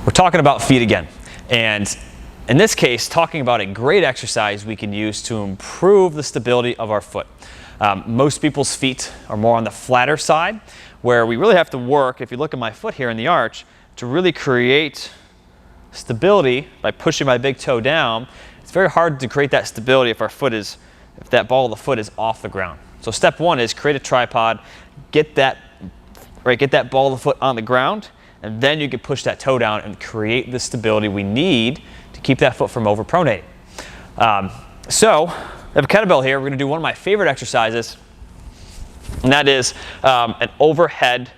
We're talking about feet again, and in this case, talking about a great exercise we can use to improve the stability of our foot. Most people's feet are more on the flatter side, where we really have to work, if you look at my foot here in the arch, to really create stability by pushing my big toe down. It's very hard to create that stability if that ball of the foot is off the ground. So step one is create a tripod, get that ball of the foot on the ground, and then you can push that toe down and create the stability we need to keep that foot from overpronating. So I have a kettlebell here. We're going to do one of my favorite exercises, and that is an overhead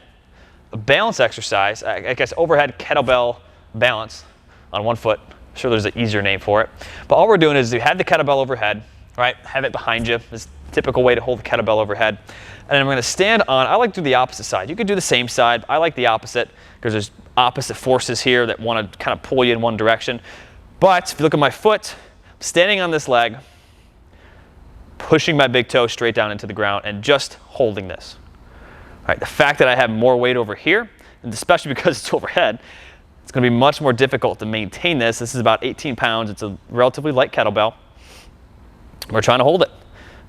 balance exercise. I guess overhead kettlebell balance on one foot. I'm sure there's an easier name for it. But all we're doing is you have the kettlebell overhead, right? Have it behind you. This is a typical way to hold the kettlebell overhead. And then I'm going to stand on, I like to do the opposite side. You could do the same side. I like the opposite because there's opposite forces here that want to kind of pull you in one direction. But if you look at my foot, I'm standing on this leg, pushing my big toe straight down into the ground and just holding this. All right, the fact that I have more weight over here, and especially because it's overhead, it's going to be much more difficult to maintain this. This is about 18 pounds. It's a relatively light kettlebell. We're trying to hold it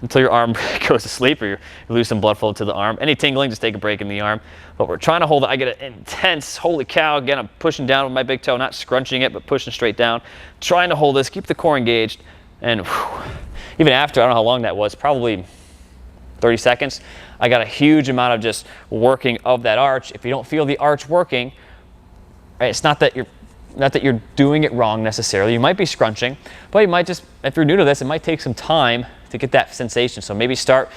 until your arm goes to sleep or you lose some blood flow to the arm. Any tingling, just take a break in the arm. But we're trying to hold it. I get an intense, holy cow, again, I'm pushing down with my big toe, not scrunching it, but pushing straight down. Trying to hold this, keep the core engaged. And even after, I don't know how long that was, probably 30 seconds, I got a huge amount of just working of that arch. If you don't feel the arch working, right, it's not that you're doing it wrong necessarily. You might be scrunching, but you might just, if you're new to this, it might take some time to get that sensation. So maybe start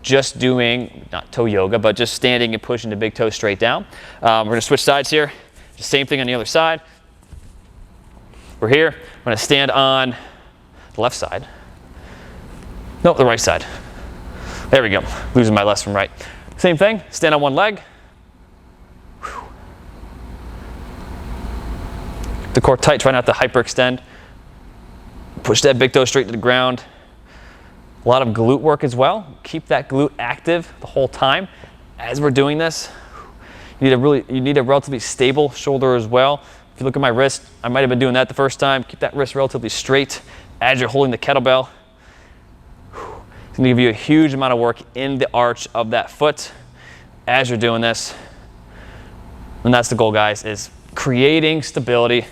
just doing, not toe yoga, but just standing and pushing the big toe straight down. We're going to switch sides here. Same thing on the other side. We're here. I'm going to stand on the left side. No, the right side. There we go. Losing my left from right. Same thing. Stand on one leg. The core tight, try not to hyperextend. Push that big toe straight to the ground. A lot of glute work as well. Keep that glute active the whole time as we're doing this. You need a relatively stable shoulder as well. If you look at my wrist, I might have been doing that the first time. Keep that wrist relatively straight as you're holding the kettlebell. It's going to give you a huge amount of work in the arch of that foot as you're doing this. And that's the goal, guys, is creating stability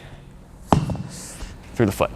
through the foot.